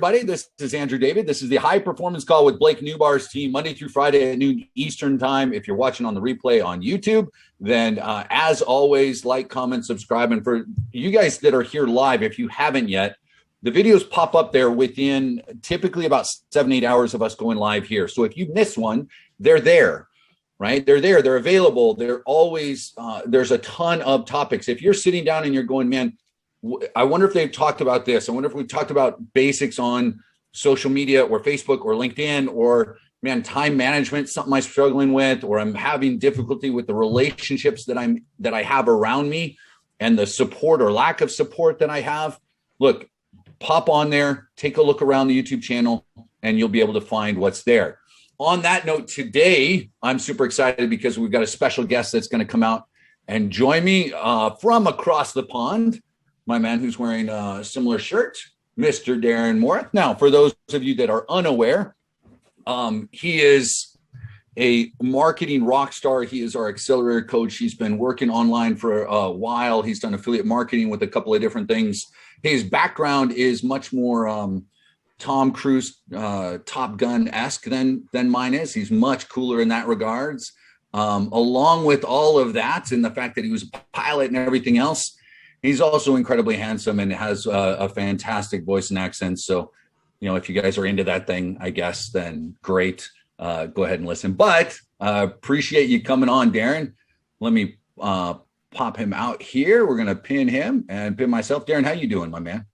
everybody. This is Andrew David. This is the High Performance Call with Blake Newbar's team, Monday through Friday at noon Eastern time. If you're watching on the replay on YouTube, then as always, like, comment, subscribe. And for you guys that are here live, if you haven't yet, the videos pop up there within typically about 7-8 hours of us going live here. So if you miss one, they're there, right? They're there. They're available. They're always, there's a ton of topics. If you're sitting down and you're going, man, I wonder if they've talked about this. I wonder if we've talked about basics on social media or Facebook or LinkedIn, or man, time management, something I'm struggling with, or I'm having difficulty with the relationships that I have around me and the support or lack of support that I have. Look, pop on there, take a look around the YouTube channel, and you'll be able to find what's there. On that note, today, I'm super excited because we've got a special guest that's going to come out and join me from across the pond. My man who's wearing a similar shirt, Mr. Darren Mooruth. Now, for those of you that are unaware, he is a marketing rock star. He is our accelerator coach. He's been working online for a while. He's done affiliate marketing with a couple of different things. His background is much more Tom Cruise, Top Gun-esque than mine is. He's much cooler in that regards. Along with all of that and the fact that he was a pilot and everything else, he's also incredibly handsome and has a fantastic voice and accent. So, if you guys are into that thing, I guess, then great. Go ahead and listen. But appreciate you coming on, Darren. Let me pop him out here. We're going to pin him and pin myself. Darren, how you doing, my man?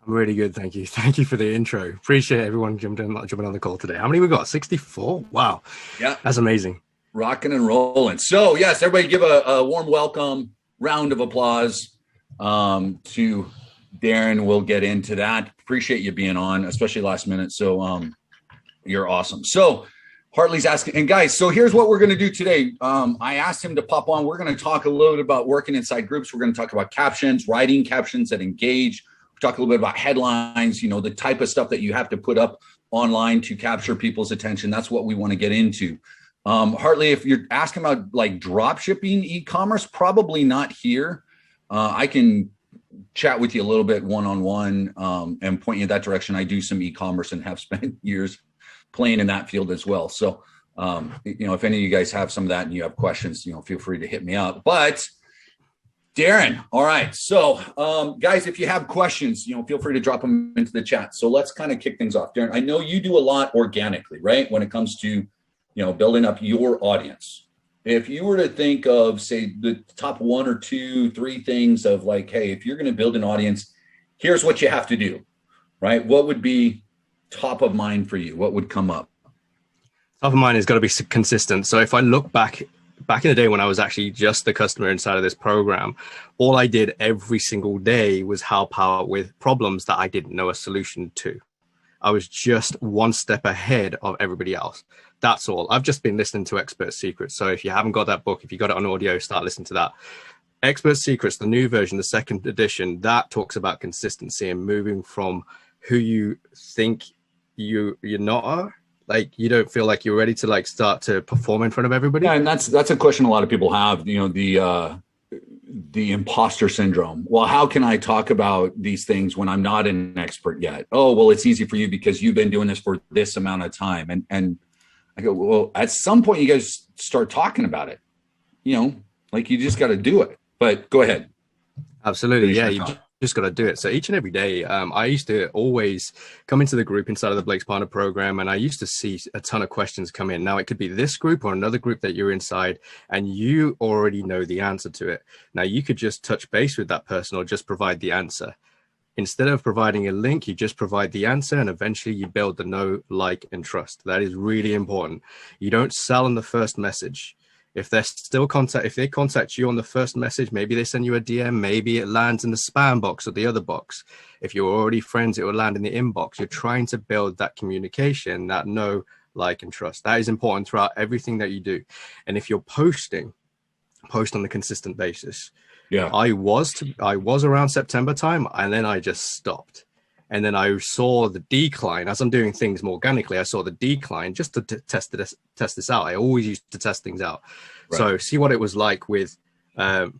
I'm really good, thank you. Thank you for the intro. Appreciate everyone jumping on the call today. How many we got? 64? Wow. Yeah. That's amazing. Rocking and rolling. So, yes, everybody give a warm welcome, round of applause to Darren. We'll get into that. Appreciate you being on, especially last minute. So you're awesome. So Hartley's asking, and guys, so here's what we're going to do today. I asked him to pop on. We're going to talk a little bit about working inside groups. We're going to talk about captions, writing captions that engage. We'll talk a little bit about headlines, the type of stuff that you have to put up online to capture people's attention. That's what we want to get into. Hartley, if you're asking about like drop shipping e-commerce, probably not here. I can chat with you a little bit one-on-one and point you in that direction. I do some e-commerce and have spent years playing in that field as well. So, if any of you guys have some of that and you have questions, feel free to hit me up. But Darren, all right. So, guys, if you have questions, feel free to drop them into the chat. So let's kind of kick things off. Darren, I know you do a lot organically, right? When it comes to, building up your audience. If you were to think of, say, the top 1 or 2, 3 things of like, hey, if you're going to build an audience, here's what you have to do, right? What would be top of mind for you? What would come up? Top of mind has got to be consistent. So if I look back in the day when I was actually just the customer inside of this program, all I did every single day was help out with problems that I didn't know a solution to. I was just one step ahead of everybody else. That's all. I've just been listening to Expert Secrets. So if you haven't got that book, if you got it on audio, start listening to that. Expert Secrets, the new version, the second edition, that talks about consistency and moving from who you think you're not are. Like, you don't feel like you're ready to like start to perform in front of everybody. Yeah, and that's a question a lot of people have, the imposter syndrome. Well, how can I talk about these things when I'm not an expert yet? Oh, well, it's easy for you because you've been doing this for this amount of time. And I go, well, at some point you guys start talking about it, like you just got to do it. But go ahead. Absolutely. Yeah. You just got to do it. So each and every day, I used to always come into the group inside of the Blake's Partner program, and I used to see a ton of questions come in. Now, it could be this group or another group that you're inside, and you already know the answer to it. Now, you could just touch base with that person or just provide the answer. Instead of providing a link, you just provide the answer, and eventually you build the know, like, and trust. That is really important. You don't sell in the first message. If they contact you on the first message, maybe they send you a DM, maybe it lands in the spam box or the other box. If you're already friends, it will land in the inbox. You're trying to build that communication, that know, like, and trust. That is important throughout everything that you do. And if you're post on a consistent basis. Yeah, I was around September time, and then I just stopped. And then I saw the decline as I'm doing things more organically. I saw the decline just to test this out. I always used to test things out. Right. So see what it was like with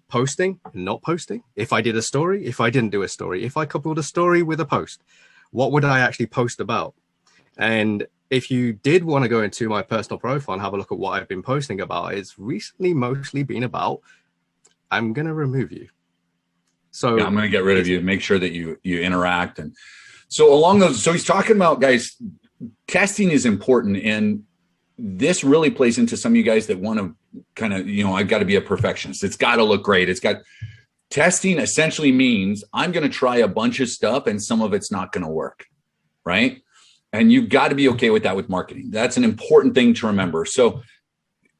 posting and not posting. If I did a story, if I didn't do a story, if I coupled a story with a post, what would I actually post about? And if you did want to go into my personal profile and have a look at what I've been posting about, it's recently mostly been about, I'm going to remove you. So I'm going to get rid of you, make sure that you interact. And so along those, so he's talking about, guys, testing is important. And this really plays into some of you guys that want to kind of, I've got to be a perfectionist. It's got to look great. Testing essentially means I'm going to try a bunch of stuff and some of it's not going to work, right? And you've got to be okay with that with marketing. That's an important thing to remember. So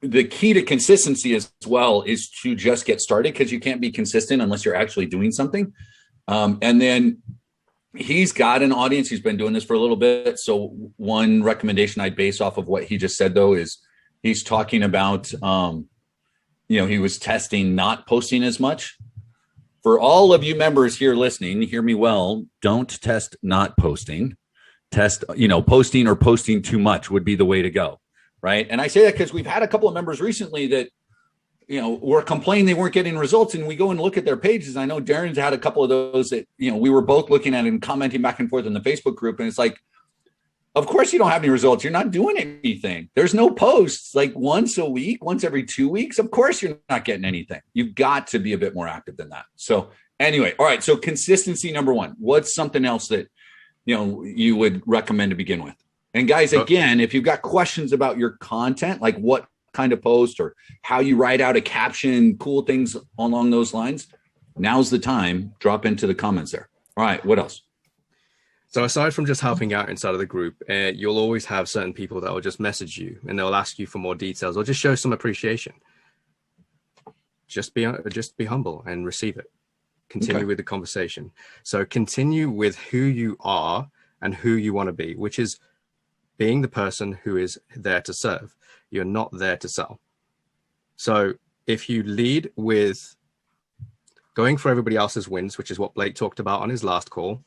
the key to consistency as well is to just get started, because you can't be consistent unless you're actually doing something. And then he's got an audience. He's been doing this for a little bit. So one recommendation I'd base off of what he just said, though, is he's talking about, he was testing not posting as much. For all of you members here listening, hear me well, don't test not posting. Test, posting or posting too much would be the way to go, right? And I say that because we've had a couple of members recently that, were complaining they weren't getting results, and we go and look at their pages. I know Darren's had a couple of those that, we were both looking at and commenting back and forth in the Facebook group, and it's like, of course you don't have any results. You're not doing anything. There's no posts like once a week, once every 2 weeks. Of course you're not getting anything. You've got to be a bit more active than that. So anyway, all right. So consistency, number one. What's something else that you would recommend to begin with? And guys, again, if you've got questions about your content, like what kind of post or how you write out a caption, cool things along those lines, now's the time. Drop into the comments there. All right. What else? So aside from just helping out inside of the group, you'll always have certain people that will just message you and they'll ask you for more details or just show some appreciation. Just be humble and receive it. Continue with the conversation. So continue with who you are and who you want to be, which is being the person who is there to serve. You're not there to sell. So if you lead with going for everybody else's wins, which is what Blake talked about on his last call,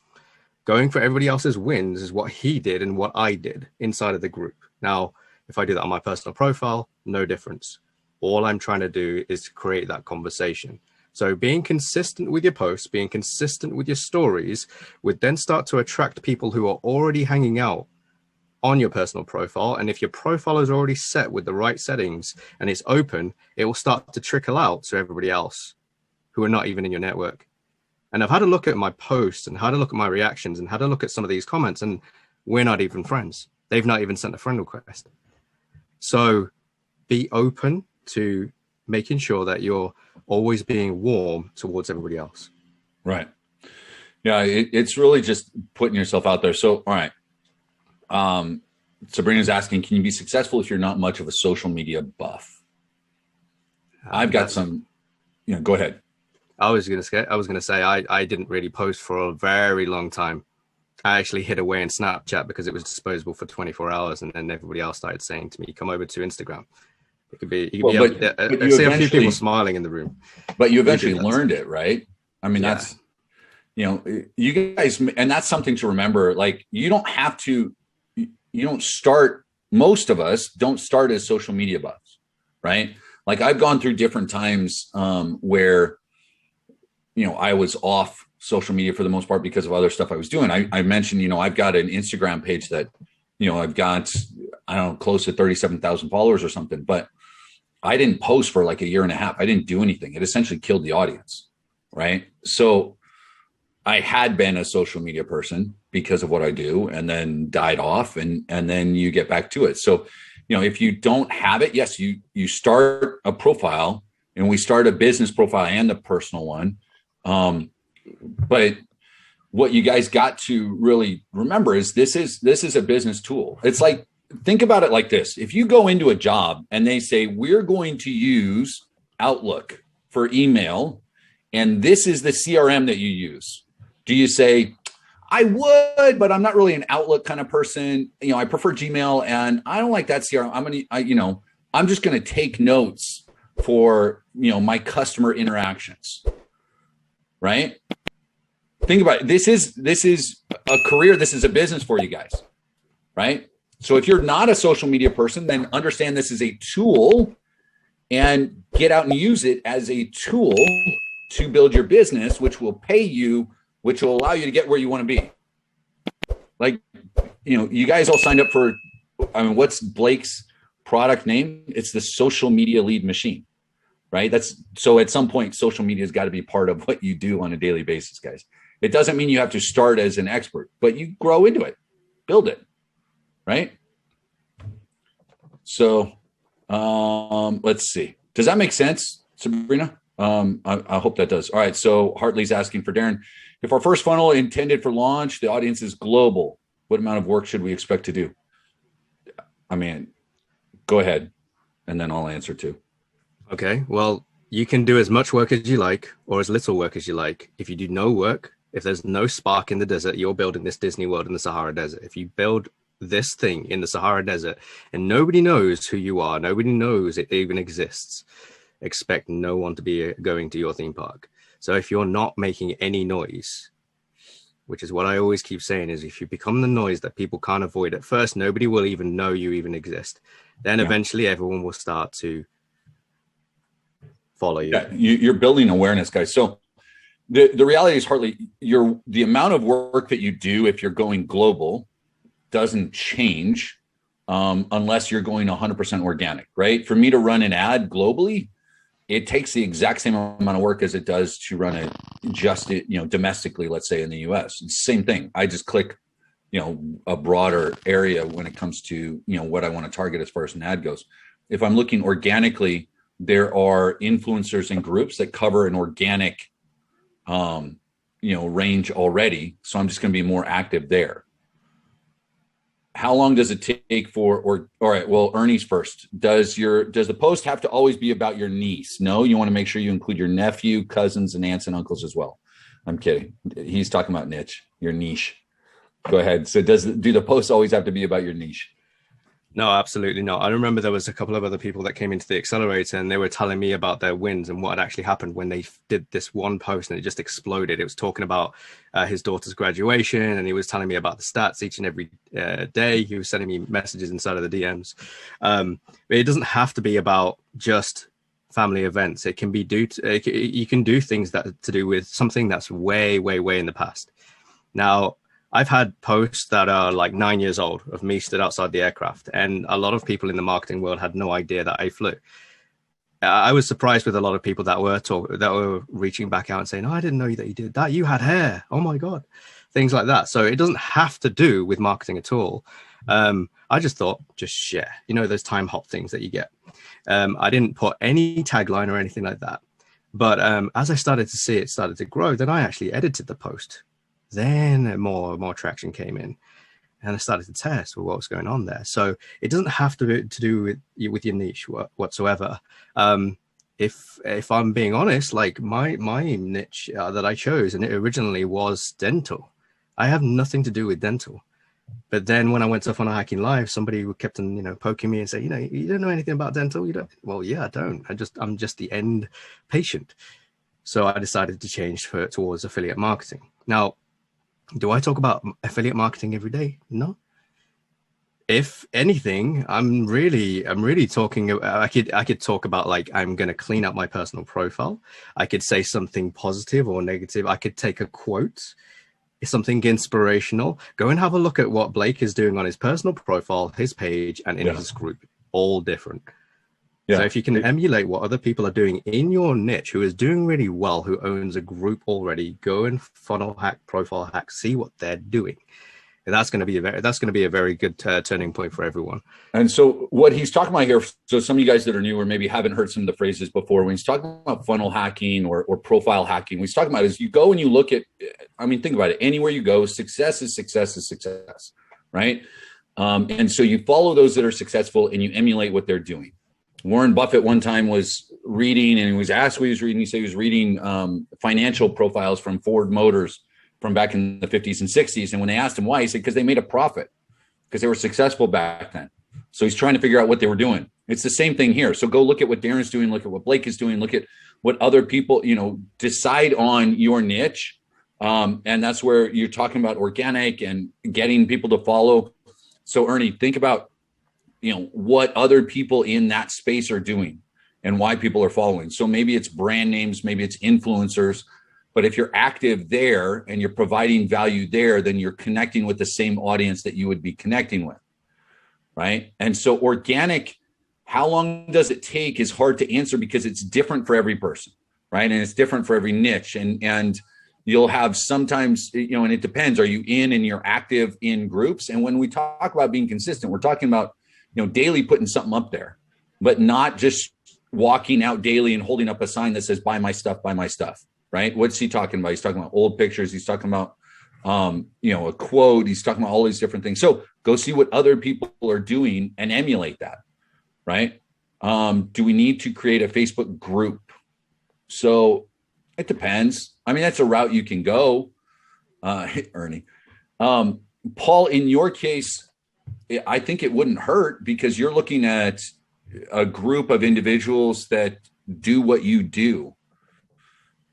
going for everybody else's wins is what he did and what I did inside of the group. Now, if I do that on my personal profile, no difference. All I'm trying to do is create that conversation. So being consistent with your posts, being consistent with your stories would then start to attract people who are already hanging out on your personal profile. And if your profile is already set with the right settings and it's open, it will start to trickle out to everybody else who are not even in your network. And I've had a look at my posts and had a look at my reactions and had a look at some of these comments, and we're not even friends. They've not even sent a friend request. So be open to making sure that you're always being warm towards everybody else. Right. Yeah, it's really just putting yourself out there. So, all right. Sabrina's asking, can you be successful if you're not much of a social media buff? I've got some, go ahead. I was going to say, I didn't really post for a very long time. I actually hid away in Snapchat because it was disposable for 24 hours. And then everybody else started saying to me, come over to Instagram. I see a few people smiling in the room. But you eventually learned it, right? I mean, that's, you guys, and that's something to remember. Like, you don't have to, most of us don't start as social media buffs, right? Like, I've gone through different times where, I was off social media for the most part because of other stuff I was doing. I mentioned, I've got an Instagram page that, I've got, close to 37,000 followers or something, but I didn't post for like a year and a half. I didn't do anything. It essentially killed the audience. Right. So I had been a social media person because of what I do, and then died off, and then you get back to it. So, if you don't have it, yes, you start a profile, and we start a business profile and a personal one. But what you guys got to really remember is this is a business tool. It's like, think about it like this. If you go into a job and they say, we're going to use Outlook for email, and this is the CRM that you use, do you say, I would, but I'm not really an Outlook kind of person. I prefer Gmail, and I don't like that CRM. I'm just going to take notes for, my customer interactions. Right? Think about it. This is a career. This is a business for you guys. Right? So if you're not a social media person, then understand this is a tool, and get out and use it as a tool to build your business, which will pay you, which will allow you to get where you want to be. like, you guys all signed up for, I mean, what's Blake's product name? It's the social media lead machine, right? So at some point, social media has got to be part of what you do on a daily basis, guys. It doesn't mean you have to start as an expert, but you grow into it, build it, right? So let's see. Does that make sense, Sabrina? I hope that does. All right. So Hartley's asking for Darren, if our first funnel intended for launch, the audience is global, what amount of work should we expect to do? I mean, go ahead, and then I'll answer too. Okay. Well, you can do as much work as you like or as little work as you like. If you do no work, if there's no spark in the desert, you're building this Disney World in the Sahara Desert. If you build this thing in the Sahara Desert and nobody knows who you are, nobody knows it even exists, expect no one to be going to your theme park. So if you're not making any noise, which is what I always keep saying, is if you become the noise that people can't avoid at first, nobody will even know you even exist. Then eventually everyone will start to follow you. Yeah, you're building awareness, guys. So the reality is, Hartley, the amount of work that you do if you're going global doesn't change unless you're going 100% organic, right? For me to run an ad globally, it takes the exact same amount of work as it does to run it just, domestically, let's say in the US. It's the same thing. I just click, a broader area when it comes to, what I want to target as far as an ad goes. If I'm looking organically, there are influencers and groups that cover an organic, range already. So I'm just going to be more active there. How long does it take all right, well, Ernie's first. Does the post have to always be about your niece? No, you want to make sure you include your nephew, cousins, and aunts and uncles as well. I'm kidding. He's talking about your niche. Go ahead. So do the posts always have to be about your niche? No, absolutely not. I remember there was a couple of other people that came into the accelerator and they were telling me about their wins and what had actually happened when they did this one post and it just exploded. It was talking about his daughter's graduation and he was telling me about the stats each and every day. He was sending me messages inside of the DMs. It doesn't have to be about just family events. It can be you can do things that to do with something that's way, way, way in the past. Now, I've had posts that are like 9 years old of me stood outside the aircraft, and a lot of people in the marketing world had no idea that I flew. I was surprised with a lot of people that were reaching back out and saying, "Oh, I didn't know that you did that. You had hair. Oh my God," things like that. So it doesn't have to do with marketing at all. I just thought, just share. Those time hop things that you get. I didn't put any tagline or anything like that. But as I started to see it started to grow, then I actually edited the post. Then more traction came in and I started to test what was going on there. So it doesn't have to do with your niche whatsoever. If I'm being honest, like my niche that I chose, and it originally was dental. I have nothing to do with dental. But then when I went to Funnel Hacking Live, somebody kept on, poking me and say, you don't know anything about dental. You don't. Well, yeah, I don't. I'm just the end patient. So I decided to change towards affiliate marketing. Now, do I talk about affiliate marketing every day? No. If anything, I'm really talking. I could talk about like I'm going to clean up my personal profile. I could say something positive or negative. I could take a quote, something inspirational. Go and have a look at what Blake is doing on his personal profile, his page, and in his group. All different. Yeah. So if you can emulate what other people are doing in your niche, who is doing really well, who owns a group already, go and funnel hack, profile hack, see what they're doing. And that's going to be a very good turning point for everyone. And so what he's talking about here, so some of you guys that are new or maybe haven't heard some of the phrases before, when he's talking about funnel hacking or profile hacking, what he's talking about is you go and you look at, think about it. Anywhere you go, success is success, right? And so you follow those that are successful and you emulate what they're doing. Warren Buffett one time was reading and he was asked what he was reading. He said he was reading financial profiles from Ford Motors from back in the 50s and 60s. And when they asked him why, he said, because they made a profit, because they were successful back then. So he's trying to figure out what they were doing. It's the same thing here. So go look at what Darren's doing, look at what Blake is doing, look at what other people, decide on your niche. And that's where you're talking about organic and getting people to follow. So Ernie, think about, what other people in that space are doing and why people are following. So maybe it's brand names, maybe it's influencers, But if you're active there and you're providing value there, then you're connecting with the same audience that you would be connecting with, right? And so organic, how long does it take is hard to answer because it's different for every person, right? And it's different for every niche. And you'll have sometimes, and it depends. Are you in and you're active in groups? And when we talk about being consistent, we're talking about, daily putting something up there, but not just walking out daily and holding up a sign that says, buy my stuff, right? What's he talking about? He's talking about old pictures. He's talking about, a quote. He's talking about all these different things. So go see what other people are doing and emulate that, right? Do we need to create a Facebook group? So it depends. I mean, that's a route you can go, Ernie. Paul, in your case, I think it wouldn't hurt because you're looking at a group of individuals that do what you do.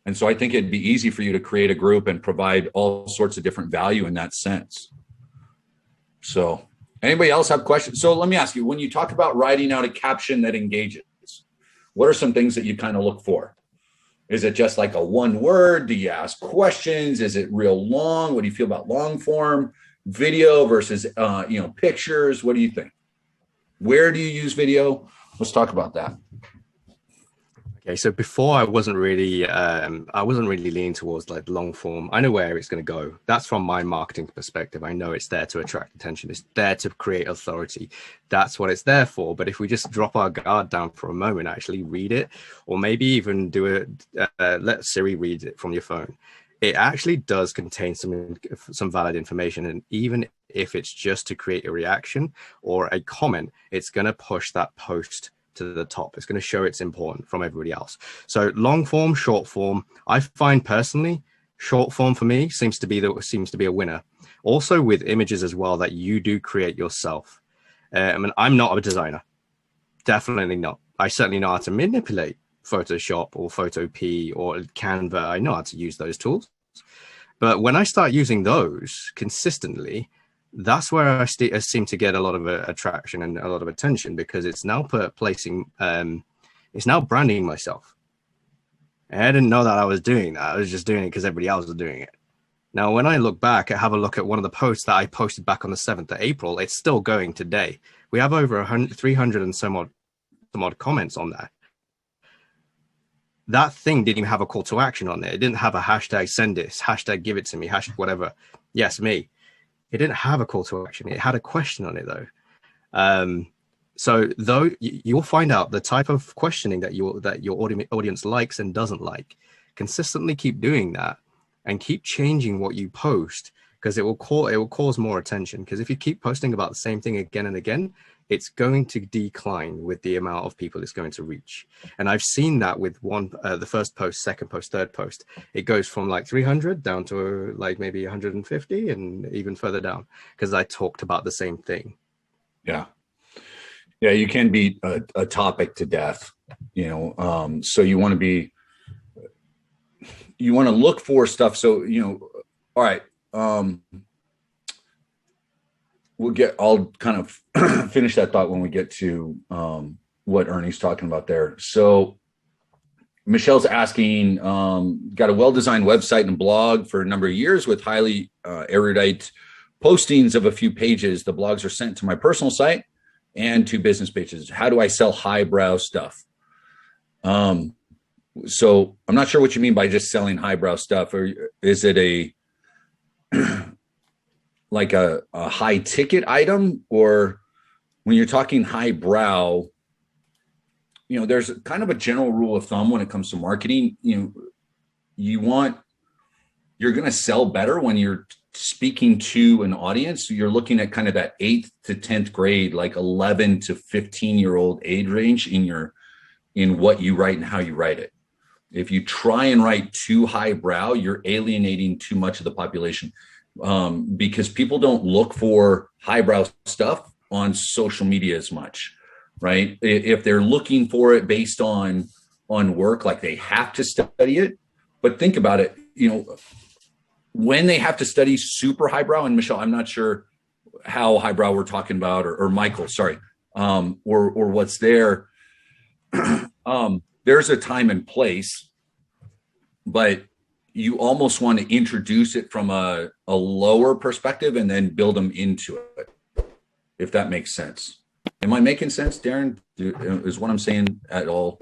And so I think it'd be easy for you to create a group and provide all sorts of different value in that sense. So anybody else have questions? So let me ask you, when you talk about writing out a caption that engages, what are some things that you kind of look for? Is it just like a one word? Do you ask questions? Is it real long? What do you feel about long form video versus, pictures? What do you think? Where do you use video? Let's talk about that. Okay, so before I wasn't really leaning towards like long form. I know where it's going to go. That's from my marketing perspective. I know it's there to attract attention. It's there to create authority. That's what it's there for. But if we just drop our guard down for a moment, actually read it, or maybe even do it, let Siri read it from your phone. It actually does contain some valid information. And even if it's just to create a reaction or a comment, it's going to push that post to the top. It's going to show it's important from everybody else. So long form, short form. I find personally, short form for me seems to be a winner. Also with images as well that you do create yourself. I'm not a designer, definitely not. I certainly know how to manipulate Photoshop or Photopea or Canva. I know how to use those tools. But when I start using those consistently, that's where I seem to get a lot of attraction and a lot of attention, because it's now it's now branding myself. And I didn't know that I was doing that. I was just doing it because everybody else was doing it. Now, when I look back, I have a look at one of the posts that I posted back on the 7th of April. It's still going today. We have over 300 and some odd comments on that. That thing didn't even have a call to action on it. It didn't have a hashtag send this, hashtag give it to me, hashtag whatever. Yes, me. It didn't have a call to action. It had a question on it though. So though you'll find out the type of questioning that your audience likes and doesn't like. Consistently keep doing that and keep changing what you post, because it will cause more attention. Because if you keep posting about the same thing again and again, it's going to decline with the amount of people it's going to reach. And I've seen that with the first post, second post, third post. It goes from like 300 down to like maybe 150 and even further down, because I talked about the same thing. Yeah. Yeah, you can beat a topic to death, so you want to look for stuff. So, all right. I'll kind of finish that thought when we get to what Ernie's talking about there. So Michelle's asking, got a well-designed website and blog for a number of years with highly erudite postings of a few pages. The blogs are sent to my personal site and to business pages. How do I sell highbrow stuff? So I'm not sure what you mean by just selling highbrow stuff. Or is it like a high ticket item? Or when you're talking highbrow, there's kind of a general rule of thumb when it comes to marketing. You're going to sell better when you're speaking to an audience. You're looking at kind of that 8th to 10th grade, like 11 to 15-year-old age range in what you write and how you write it. If you try and write too highbrow, you're alienating too much of the population, because people don't look for highbrow stuff on social media as much, right? If they're looking for it based on work, like they have to study it. But think about it, when they have to study super highbrow, and Michelle, I'm not sure how highbrow we're talking about, or Michael, sorry, or what's there. There's a time and place, but you almost want to introduce it from a lower perspective and then build them into it, if that makes sense. Am I making sense, Darren? Is what I'm saying at all?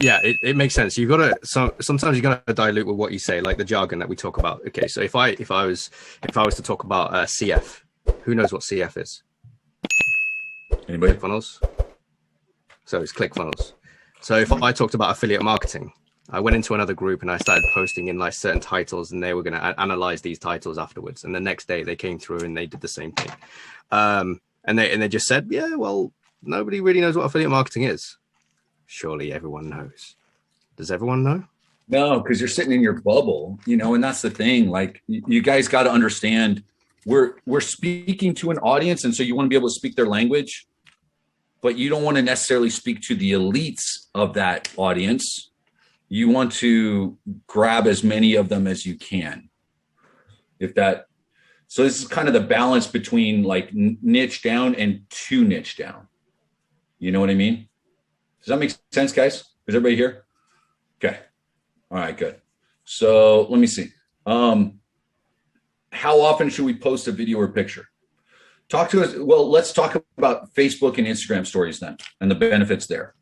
Yeah, it makes sense. You've got to sometimes you got to dilute with what you say, like the jargon that we talk about. Okay, so if I was to talk about CF, who knows what CF is? Anybody? ClickFunnels. So it's ClickFunnels. So if I talked about affiliate marketing, I went into another group and I started posting in like certain titles, and they were going to analyze these titles afterwards. And the next day they came through and they did the same thing. And they just said, yeah, well, nobody really knows what affiliate marketing is. Surely everyone knows. Does everyone know? No, because you're sitting in your bubble, and that's the thing. Like, you guys got to understand, we're speaking to an audience, and so you want to be able to speak their language, but you don't want to necessarily speak to the elites of that audience. You want to grab as many of them as you can. So this is kind of the balance between like niche down and too niche down. You know what I mean? Does that make sense, guys? Is everybody here? Okay. All right, good. So let me see. How often should we post a video or picture? Talk to us. Well, let's talk about Facebook and Instagram stories then, and the benefits there.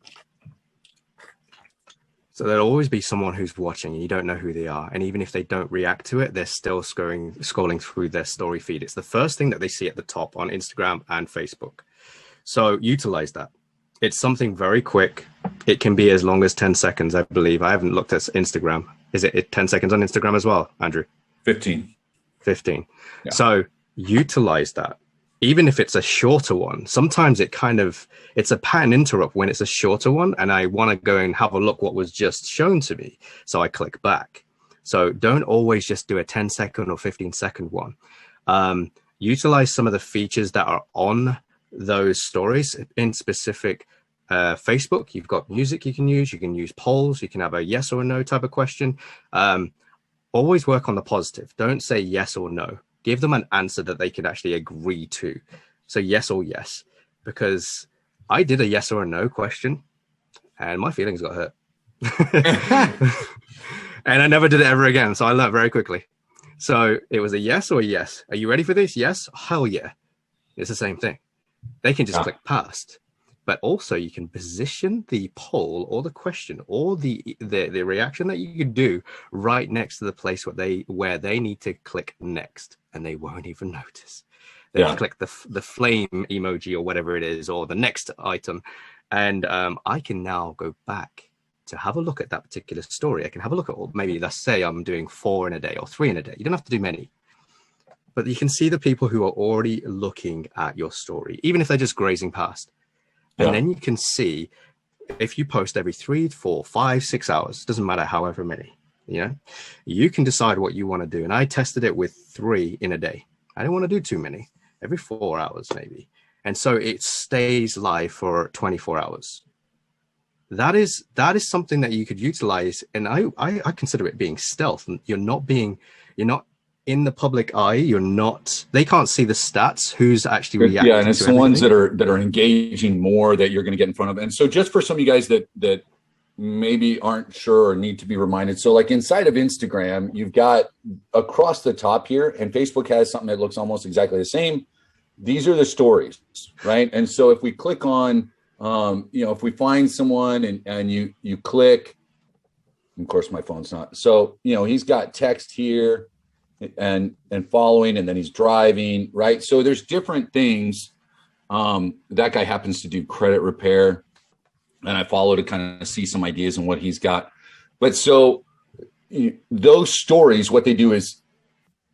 So there'll always be someone who's watching and you don't know who they are. And even if they don't react to it, they're still scrolling through their story feed. It's the first thing that they see at the top on Instagram and Facebook. So utilize that. It's something very quick. It can be as long as 10 seconds, I believe. I haven't looked at Instagram. Is it 10 seconds on Instagram as well, Andrew? 15. Yeah. So utilize that. Even if it's a shorter one, sometimes it's a pattern interrupt when it's a shorter one and I want to go and have a look what was just shown to me. So I click back. So don't always just do a 10-second or 15-second one. Utilize some of the features that are on those stories. In specific, Facebook, you've got music you can use polls, you can have a yes or a no type of question. Always work on the positive. Don't say yes or no. Give them an answer that they can actually agree to. So yes or yes, because I did a yes or a no question and my feelings got hurt. And I never did it ever again. So I learned very quickly. So it was a yes or a yes. Are you ready for this? Yes. Hell yeah. It's the same thing. They can just click past. But also you can position the poll or the question or the reaction that you could do right next to the place where they need to click next, and they won't even notice. They just click the flame emoji or whatever it is, or the next item, and I can now go back to have a look at that particular story. I can have a look at, maybe let's say I'm doing 4 in a day or 3 in a day. You don't have to do many. But you can see the people who are already looking at your story, even if they're just grazing past. And then you can see if you post every 3, 4, 5, 6 hours, doesn't matter however many, you can decide what you want to do. And I tested it with 3 in a day. I didn't want to do too many, every 4 hours maybe. And so it stays live for 24 hours. That is something that you could utilize. And I consider it being stealth. You're not in the public eye. They can't see the stats, who's actually reacting. Yeah, and it's the ones that are engaging more that you're going to get in front of. And so just for some of you guys that maybe aren't sure or need to be reminded. So like inside of Instagram, you've got across the top here, and Facebook has something that looks almost exactly the same. These are the stories, right? And so if we click on, if we find someone and you click, of course my phone's not. So, he's got text here and following, and then he's driving, right? So there's different things. That guy happens to do credit repair, and I follow to kind of see some ideas on what he's got. But so those stories, what they do is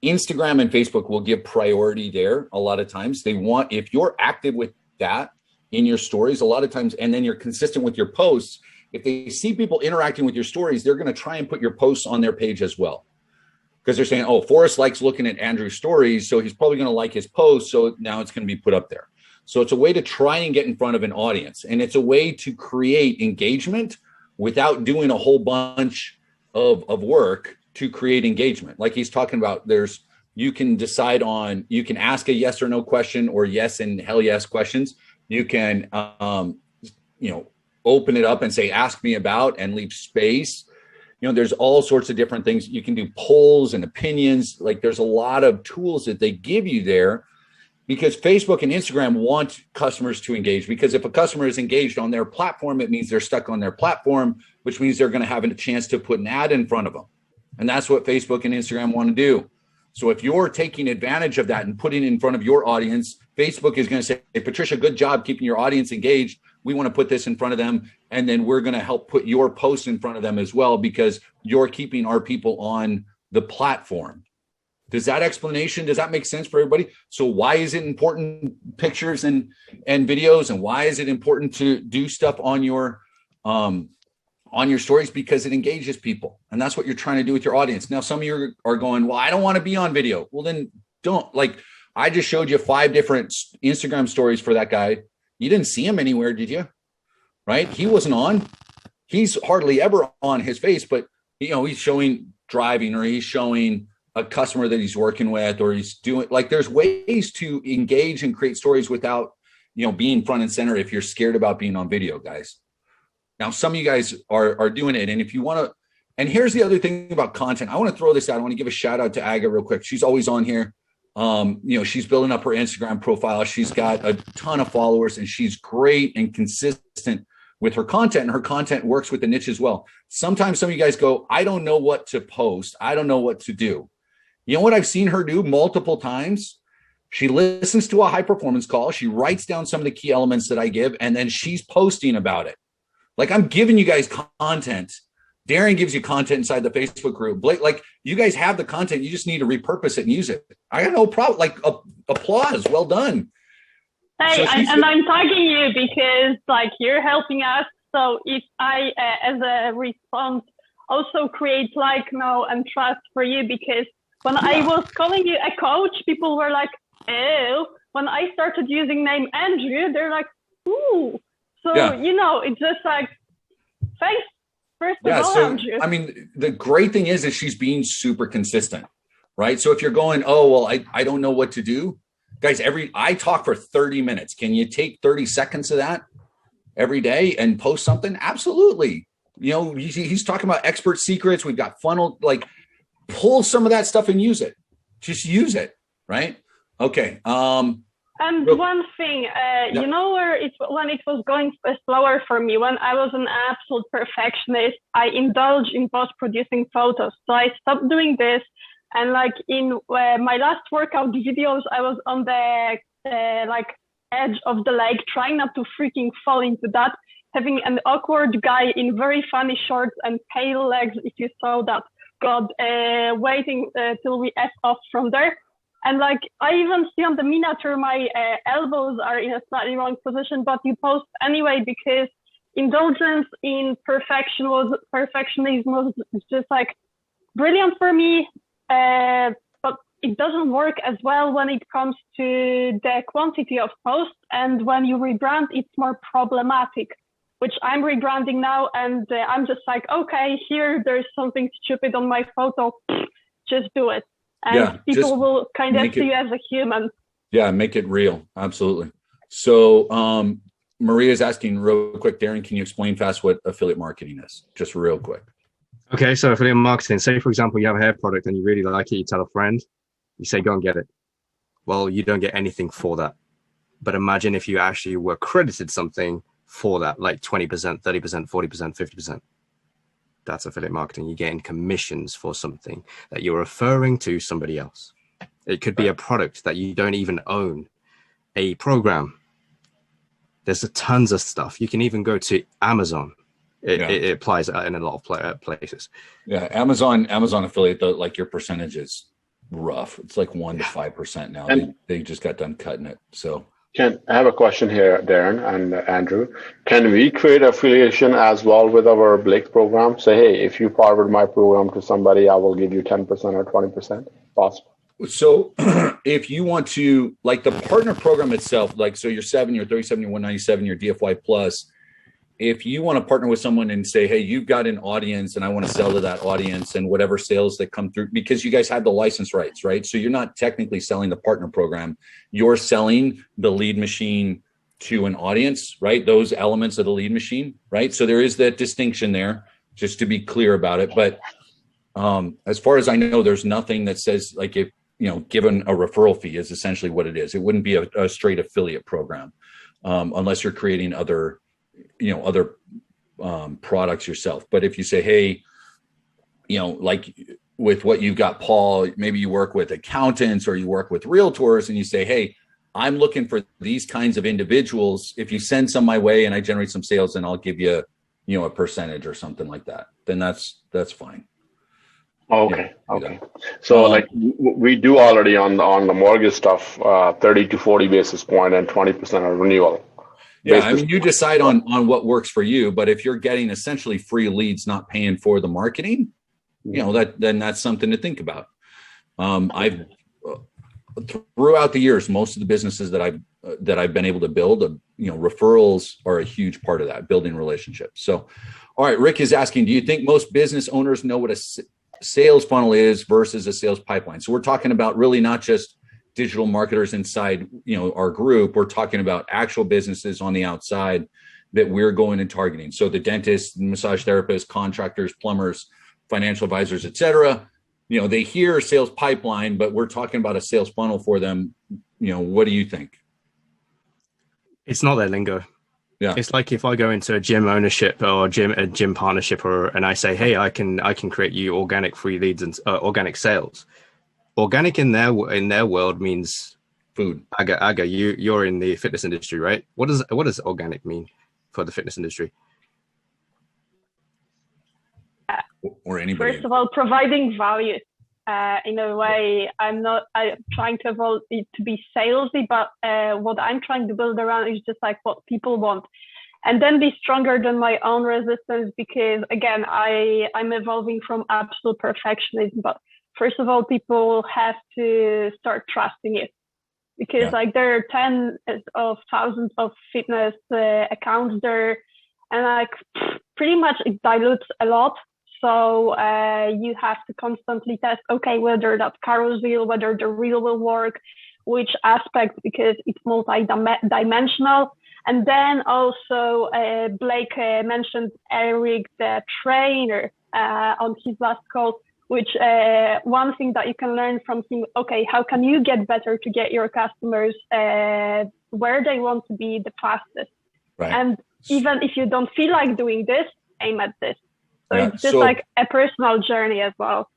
Instagram and Facebook will give priority there. A lot of times they want, if you're active with that in your stories, a lot of times, and then you're consistent with your posts, if they see people interacting with your stories, they're going to try and put your posts on their page as well. Because they're saying, oh, Forrest likes looking at Andrew's stories, so he's probably going to like his post, so now it's going to be put up there. So it's a way to try and get in front of an audience, and it's a way to create engagement without doing a whole bunch of work to create engagement. Like he's talking about, you can ask a yes or no question, or yes and hell yes questions. You can, open it up and say, ask me about, and leave space. there's all sorts of different things. You can do polls and opinions. Like there's a lot of tools that they give you there, because Facebook and Instagram want customers to engage, because if a customer is engaged on their platform, it means they're stuck on their platform, which means they're going to have a chance to put an ad in front of them. And that's what Facebook and Instagram want to do. So if you're taking advantage of that and putting it in front of your audience, Facebook is going to say, hey, Patricia, good job keeping your audience engaged. We want to put this in front of them. And then we're going to help put your post in front of them as well, because you're keeping our people on the platform. Does that make sense for everybody? So why is it important, pictures and videos, and why is it important to do stuff on your stories? Because it engages people, and that's what you're trying to do with your audience. Now, some of you are going, well, I don't want to be on video. Well, then don't. Like I just showed you 5 different Instagram stories for that guy. You didn't see him anywhere, did you? Right? He wasn't on. He's hardly ever on his face, but he's showing driving, or he's showing a customer that he's working with, or he's doing, like, there's ways to engage and create stories without, being front and center if you're scared about being on video, guys. Now, some of you guys are doing it. And if you want to, and here's the other thing about content, I want to throw this out. I want to give a shout out to Aga real quick. She's always on here. She's building up her Instagram profile. She's got a ton of followers, and she's great and consistent with her content, and her content works with the niche as well. Sometimes some of you guys go, I don't know what to post. I don't know what to do. You know what I've seen her do multiple times? She listens to a high performance call. She writes down some of the key elements that I give, and then she's posting about it. Like, I'm giving you guys content. Darren gives you content inside the Facebook group. Blake, like, you guys have the content. You just need to repurpose it and use it. I got no problem. Like, applause. Well done. Hey, so I'm tagging you because, like, you're helping us. So if I, as a response, also create like, know, and trust for you, because when I was calling you a coach, people were like, ew. When I started using name Andrew, they're like, ooh. So, it's just like, thanks, first of all, Andrew. I mean, the great thing is she's being super consistent, right? So if you're going, oh, well, I don't know what to do. Guys, I talk for 30 minutes. Can you take 30 seconds of that every day and post something? Absolutely. He's talking about expert secrets. We've got funnel, like, pull some of that stuff and use it. Just use it, right? Okay. And one thing, when it was going slower for me, when I was an absolute perfectionist, I indulged in post-producing photos. So I stopped doing this. And like in my last workout videos, I was on the edge of the lake, trying not to freaking fall into that, having an awkward guy in very funny shorts and pale legs, if you saw that. God, waiting till we F off from there. And like, I even see on the miniature, my elbows are in a slightly wrong position, but you post anyway, because indulgence in perfectionism was just like brilliant for me. But it doesn't work as well when it comes to the quantity of posts. And when you rebrand, it's more problematic, which I'm rebranding now. And I'm just like, okay, there's something stupid on my photo. Just do it. And people will kind of see you as a human. Yeah, make it real. Absolutely. So Maria's asking real quick, Darren, can you explain fast what affiliate marketing is? Just real quick. Okay, so affiliate marketing, say, for example, you have a hair product and you really like it. You tell a friend, you say, go and get it. Well, you don't get anything for that. But imagine if you actually were credited something for that, like 20%, 30%, 40%, 50%. That's affiliate marketing. You're getting commissions for something that you're referring to somebody else. It could be a product that you don't even own, a program. There's tons of stuff. You can even go to Amazon. It applies in a lot of places. Yeah, Amazon affiliate, like your percentage is rough. It's like 1% to 5% now. They just got done cutting it. So. I have a question here, Darren and Andrew. Can we create affiliation as well with our Blake program? Say, hey, if you forward my program to somebody, I will give you 10% or 20%. Possible. So if you want to, like the partner program itself, like, so you're 7, you're 37, you're 197, you're DFY plus. If you want to partner with someone and say, hey, you've got an audience and I want to sell to that audience, and whatever sales that come through, because you guys have the license rights, right? So you're not technically selling the partner program. You're selling the lead machine to an audience, right? Those elements of the lead machine, right? So there is that distinction there. just to be clear about it. But as far as I know, there's nothing that says like if, given a referral fee is essentially what it is. It wouldn't be a straight affiliate program unless you're creating other products yourself. But if you say, hey, like with what you've got, Paul, maybe you work with accountants or you work with realtors and you say, hey, I'm looking for these kinds of individuals. If you send some my way and I generate some sales, then I'll give you, a percentage or something like that. Then that's fine. Okay. Okay. So like we do already on the mortgage stuff, 30 to 40 basis point and 20% on renewal. Yeah. I mean, you decide on what works for you, but if you're getting essentially free leads, not paying for the marketing, then that's something to think about. I've throughout the years, most of the businesses that I've been able to build, referrals are a huge part of that, building relationships. So, all right, Rick is asking, do you think most business owners know what a sales funnel is versus a sales pipeline? So we're talking about really not just digital marketers inside, our group. We're talking about actual businesses on the outside that we're going and targeting. So the dentists, massage therapists, contractors, plumbers, financial advisors, et cetera. They hear sales pipeline, but we're talking about a sales funnel for them. What do you think? It's not their lingo. Yeah. It's like if I go into a gym ownership or a gym partnership and I say, hey, I can create you organic free leads and organic sales. Organic in their world means food. Aga, you're in the fitness industry, right? What does organic mean for the fitness industry? Or anybody. First of all, providing value. In a way, I'm trying to avoid it to be salesy, but what I'm trying to build around is just like what people want. And then be stronger than my own resistance, because again, I'm evolving from absolute perfectionism. But first of all, people have to start trusting it, because like there are tens of thousands of fitness accounts there, and like pretty much it dilutes a lot. So you have to constantly test, okay, whether that carousel, whether the reel will work, which aspect, because it's multi-dimensional. And then also Blake mentioned Eric, the trainer, on his last call, which one thing that you can learn from him, okay, how can you get better to get your customers where they want to be the fastest? Right. And even if you don't feel like doing this, aim at this. So it's just like a personal journey as well.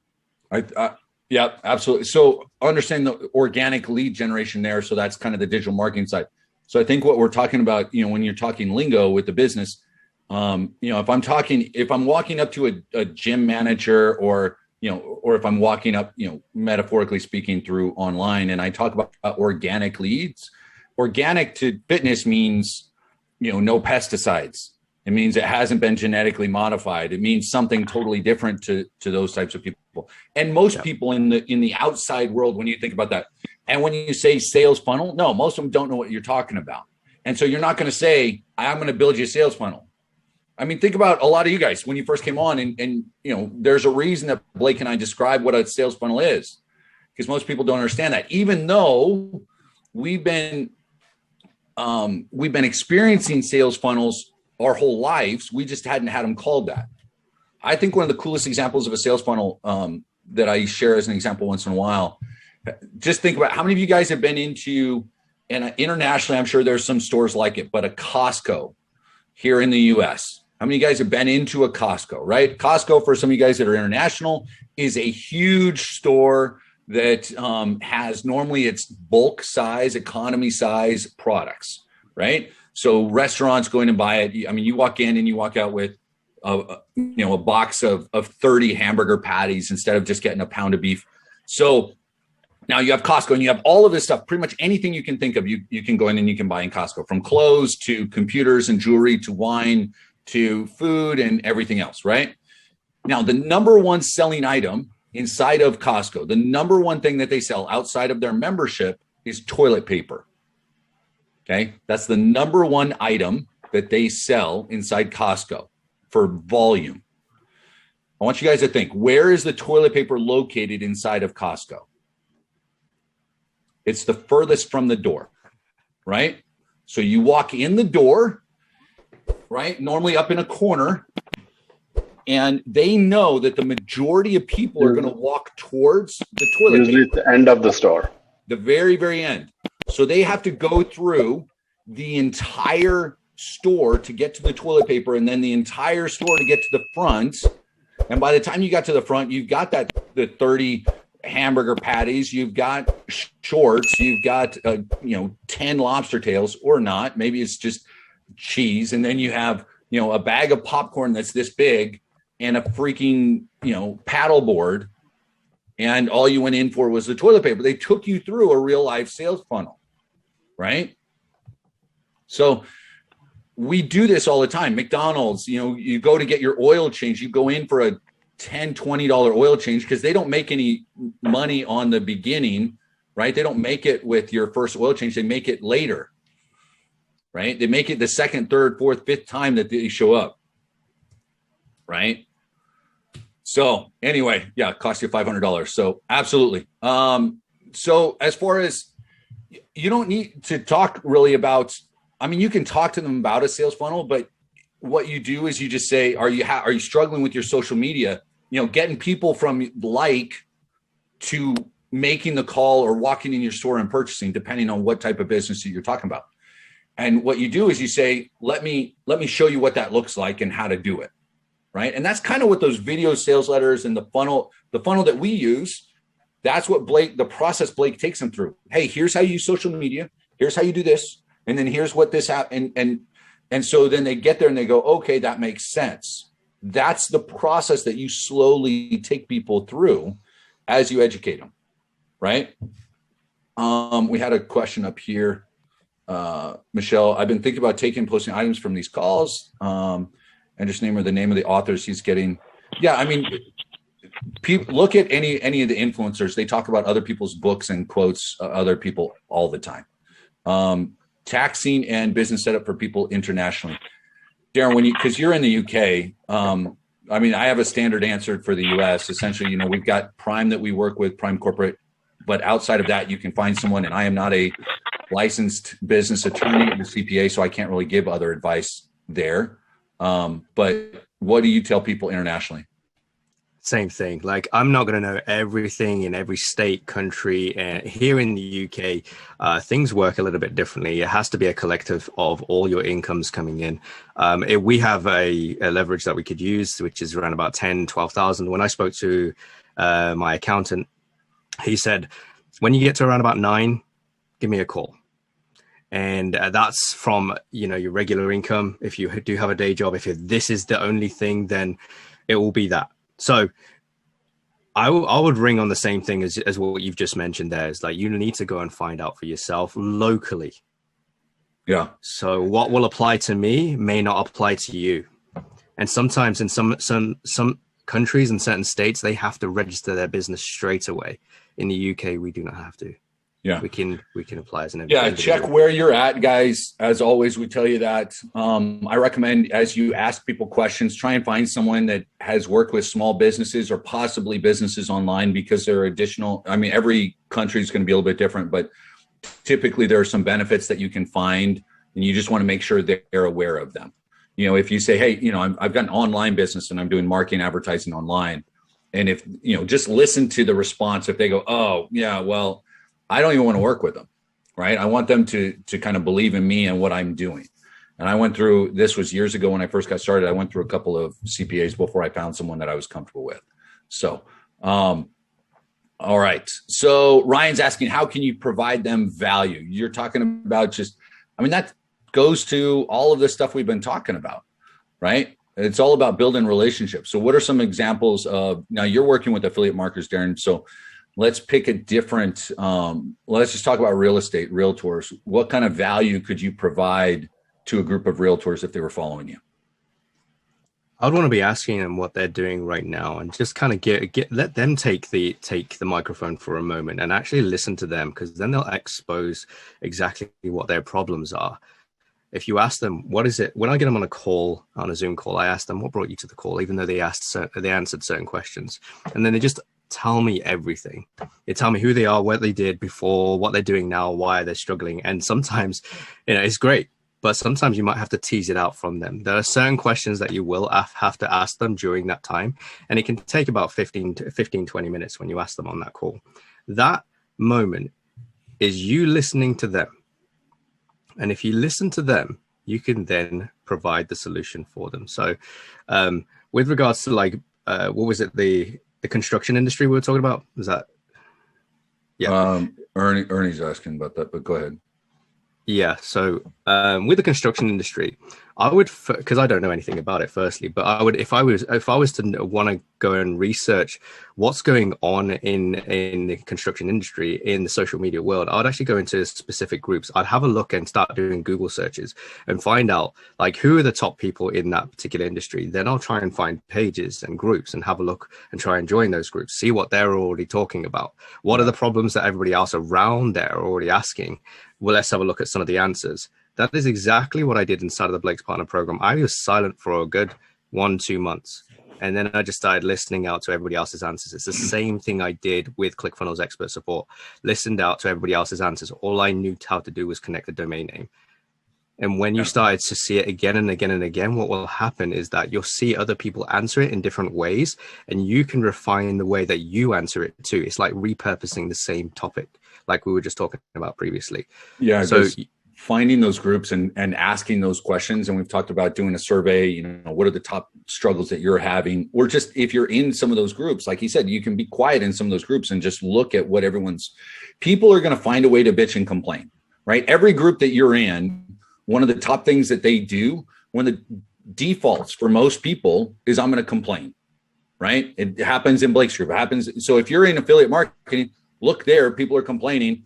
Yeah, absolutely. So understand the organic lead generation there. So that's kind of the digital marketing side. So I think what we're talking about, when you're talking lingo with the business, if I'm walking up to a gym manager or if I'm walking up, metaphorically speaking through online, and I talk about organic leads, organic to fitness means, no pesticides. It means it hasn't been genetically modified. It means something totally different to those types of people. And most people in the outside world, when you think about that, and when you say sales funnel, no, most of them don't know what you're talking about. And so you're not going to say, I'm going to build you a sales funnel. I mean, think about a lot of you guys when you first came on, and there's a reason that Blake and I describe what a sales funnel is, because most people don't understand that. Even though we've been experiencing sales funnels our whole lives, we just hadn't had them called that. I think one of the coolest examples of a sales funnel that I share as an example once in a while, just think about how many of you guys have been into, and internationally, I'm sure there's some stores like it, but a Costco here in the US. How many of you guys have been into a Costco, right? Costco, for some of you guys that are international, is a huge store that has normally its bulk size, economy size products, right? So restaurants going to buy it. I mean, you walk in and you walk out with a box of 30 hamburger patties instead of just getting a pound of beef. So now you have Costco and you have all of this stuff. Pretty much anything you can think of, you can go in and you can buy in Costco, from clothes to computers and jewelry to wine to food and everything else, right? Now, the number one selling item inside of Costco, the number one thing that they sell outside of their membership is toilet paper. Okay, that's the number one item that they sell inside Costco for volume. I want you guys to think, where is the toilet paper located inside of Costco? It's the furthest from the door, right? So you walk in the door, right? Normally up in a corner, and they know that the majority of people are going to walk towards the toilet usually paper. at the end of the store, The very, very end. So they have to go through the entire store to get to the toilet paper, and then the entire store to get to the front. And by the time you got to the front, you've got the 30 hamburger patties, you've got shorts, you've got 10 lobster tails, or not. Maybe it's just cheese, and then you have a bag of popcorn that's this big and a freaking paddle board, and all you went in for was the toilet paper. They took you through a real life sales funnel, right? So we do this all the time. McDonald's, you go to get your oil change, you go in for a $10, $20 oil change because they don't make any money on the beginning, right? They don't make it with your first oil change. They make it later, right? They make it the second, third, fourth, fifth time that they show up, right? So anyway, yeah, it costs you $500. So absolutely. So as far as, you don't need to talk really about, you can talk to them about a sales funnel, but what you do is you just say, are you struggling with your social media? Getting people from to making the call or walking in your store and purchasing, depending on what type of business that you're talking about. And what you do is you say, let me show you what that looks like and how to do it. Right. And that's kind of what those video sales letters and the funnel that we use, that's what the process Blake takes them through. Hey, here's how you use social media. Here's how you do this. And then here's what this and so then they get there and they go, okay, that makes sense. That's the process that you slowly take people through as you educate them. Right. We had a question up here. Michelle, I've been thinking about taking and posting items from these calls. And just name her the name of the authors he's getting. Yeah, people look at any of the influencers. They talk about other people's books and quotes other people all the time. Taxing and business setup for people internationally. Darren, because you're in the UK, I have a standard answer for the US. Essentially, we've got Prime that we work with, Prime Corporate, but outside of that, you can find someone. And I am not a licensed business attorney or CPA, so I can't really give other advice there. But what do you tell people internationally? Same thing. Like, I'm not going to know everything in every state, country. And here in the UK, things work a little bit differently. It has to be a collective of all your incomes coming in. We have a leverage that we could use, which is around about 10, 12,000. When I spoke to my accountant, he said, when you get to around about 9, give me a call. And that's from, your regular income. If you do have a day job, this is the only thing, then it will be that. So I would ring on the same thing as what you've just mentioned there. Is like, you need to go and find out for yourself locally. Yeah. So what will apply to me may not apply to you. And sometimes in some countries and certain states, they have to register their business straight away. In the UK, we do not have to. Yeah, we can apply as an individual. Yeah, check where you're at, guys. As always, we tell you that. I recommend, as you ask people questions, try and find someone that has worked with small businesses or possibly businesses online, because there are additional. Every country is going to be a little bit different, but typically there are some benefits that you can find, and you just want to make sure they're aware of them. If you say, hey, I've got an online business and I'm doing marketing, advertising online, and if just listen to the response. If they go, oh yeah, well, I don't even want to work with them, right? I want them to kind of believe in me and what I'm doing. And I went through, this was years ago when I first got started, I went through a couple of CPAs before I found someone that I was comfortable with. So, all right. So Ryan's asking, how can you provide them value? You're talking about that goes to all of the stuff we've been talking about, right? It's all about building relationships. So what are some examples of, now you're working with affiliate marketers, Darren. So let's pick a different, let's just talk about real estate, realtors. What kind of value could you provide to a group of realtors if they were following you? I'd want to be asking them what they're doing right now, and just kind of let them take the microphone for a moment and actually listen to them, because then they'll expose exactly what their problems are. If you ask them, what is it? When I get them on a Zoom call, I ask them, what brought you to the call? Even though they answered certain questions, and then they just tell me everything. They tell me who they are, what they did before, what they're doing now, why they're struggling. And sometimes, it's great. but sometimes you might have to tease it out from them. There are certain questions that you will have to ask them during that time, and it can take about 15, 20 minutes when you ask them on that call. That moment is you listening to them. And if you listen to them, you can then provide the solution for them. So with regards to like, what was it? The construction industry we were talking about? Was that? Yeah. Ernie's asking about that, but go ahead. Yeah. So with the construction industry, I would, because I don't know anything about it firstly, but I would, if I was to want to go and research what's going on in the construction industry, in the social media world, I'd actually go into specific groups. I'd have a look and start doing Google searches and find out like who are the top people in that particular industry. Then I'll try and find pages and groups and have a look and try and join those groups, see what they're already talking about. What are the problems that everybody else around there are already asking? Well, let's have a look at some of the answers. That is exactly what I did inside of the Blake's Partner Program. I was silent for a good 1-2 months. And then I just started listening out to everybody else's answers. It's the same thing I did with ClickFunnels Expert Support. Listened out to everybody else's answers. All I knew how to do was connect the domain name. And when you started to see it again and again and again, what will happen is that you'll see other people answer it in different ways, and you can refine the way that you answer it too. It's like repurposing the same topic, like we were just talking about previously. Yeah. So finding those groups and asking those questions. And we've talked about doing a survey, you know, what are the top struggles that you're having? Or just if you're in some of those groups, like you said, you can be quiet in some of those groups and just look at what people are going to find a way to bitch and complain, right? Every group that you're in, one of the top things that they do, one of the defaults for most people is I'm going to complain, right? It happens in Blake's group. It happens. So if you're in affiliate marketing, look there, people are complaining,